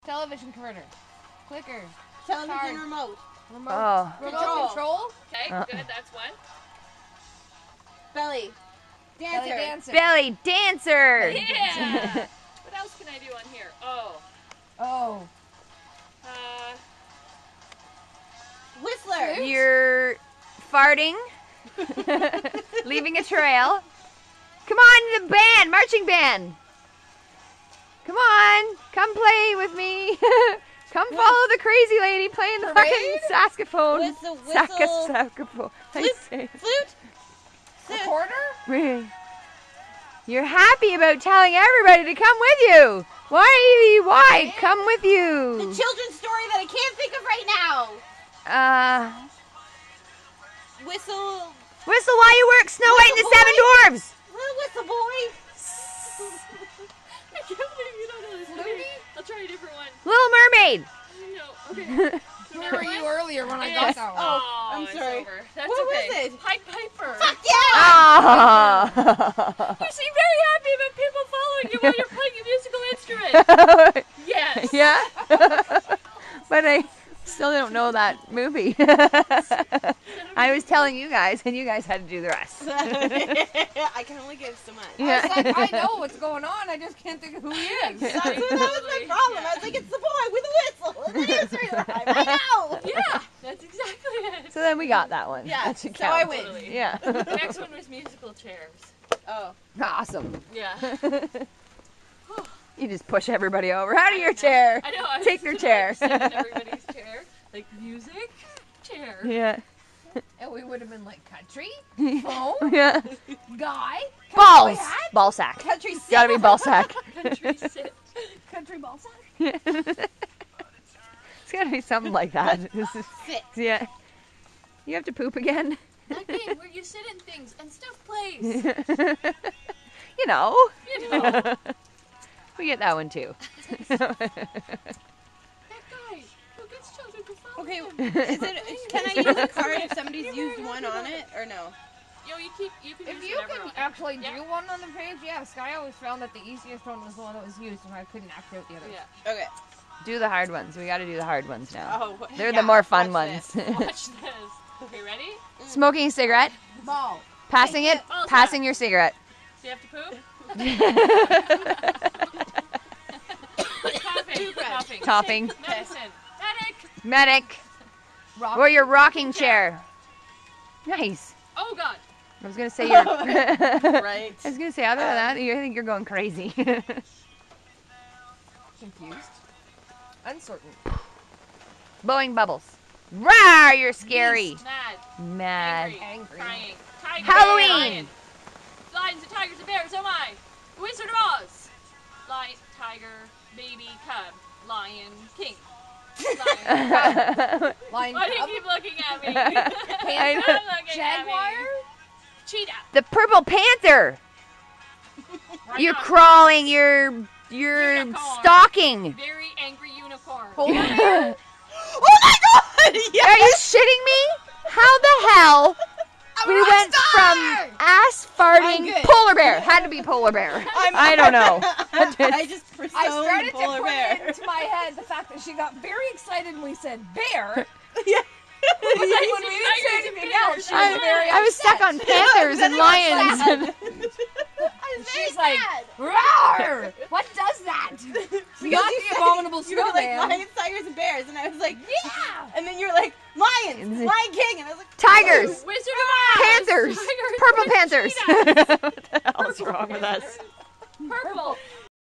Television converter. Clicker. Television Card. remote. Remote. Remote control. Okay, good. That's one. Belly. Dancer. Belly dancer. Belly dancer. Yeah. What else can I do on here? Oh. Oh. Whistler. You're farting. Leaving a trail. Come on, the band, marching band. Come on, come play with me. Come follow the crazy lady playing the fucking saxophone. Whistle. Saxophone. Flute. Recorder? You're happy about telling everybody to come with you. Why? Come with The you. children's story that I can't think of right now. Whistle. Whistle while you work. Snow White and the Seven Dwarfs. Whistle boy. I can't believe you don't know this. Okay, I'll try a different one. Little Mermaid. No, okay. Where were you earlier when I got that one? Oh, I'm it's sorry. over. That's What okay. was it? Pied Piper. Fuck yeah! Ah. You seem very happy about people following you while you're playing a musical instrument. Yes. Yeah. But I still don't know that movie. I was telling you guys, and you guys had to do the rest. I can only give so much. Yeah. I was like, I know what's going on. I just can't think of who he is. That was my problem. I was like, it's the boy with the whistle and the nursery rhyme. I know. Yeah, that's exactly it. So then we got that one. Yeah, That should so I count. win. Totally. Yeah. The next one was musical chairs. Oh. Awesome. Yeah. You just push everybody over. Out of your chair. I know. I was Take their just, chair. Like, sitting in everybody's chair. Like music, chair. Yeah. And we would have been like country, phone, Yeah. guy, Balls. hat? Ball sack. Country sit. Gotta be ball sack. Country sit. country ball sack. It's gotta be something like that. This is, Sit. yeah. You have to poop again? That game where you sit in things and stuff plays. You know. You know. We get that one too. That guy who gets children to follow Okay, him. is it? Can I use a card if somebody's used one on it or no? Yo, you can If use you whatever can on it. actually Yeah. do one on the page, yeah. Sky always found that the easiest one was the one that was used, and I couldn't activate the others. Yeah. Okay. Do the hard ones. We gotta do the hard ones now. Oh. They're yeah, the more fun watch ones. this. Watch this. Okay, ready? Smoking a cigarette. Ball. Passing it. Ball Passing your cigarette. Do you have to poop? Coughing. Coughing. Coughing. Medicine. Medic. Medic. Rock. Or your rocking chair. Nice. Oh God. I was gonna say your. Right. I was gonna say other than that, I think you're going crazy. Confused. Uncertain. Blowing bubbles. Rawr, you're scary. Mad. Mad. Angry. Crying. Tiger. Halloween. Lion. Lions and tigers and bears. Oh my. Wizard of Oz. Lion, tiger, baby, cub, lion, king. Lion, cub. Lion Why do you cub. keep looking at me? I know. Stop looking at me. Jaguar. Cheetah. The Purple Panther. You're Rhino- crawling. You're Unicorn. stalking. Very angry unicorn. Polar bear. Oh my God! Are Yes. you shitting me? How the hell? We went from ass I'm farting good. polar bear. Had to be polar bear. I don't know. I just I personed started to polar put bear. it into my head the fact that she got very excited when we said bear. Yeah. But then when we didn't say anything else, she was very I was stuck on panthers and lions. I'm very She's like, sad. "Rawr! What does that?" Because Not you the said- abominable You were like snowman. lions, tigers, and bears, and I was like, Yeah. and then you were like lions, Lion King, and I was like Tigers. Wizard of Oz. Panthers. Tigers, Purple cheetahs, panthers. What the hell's wrong with us? Purple.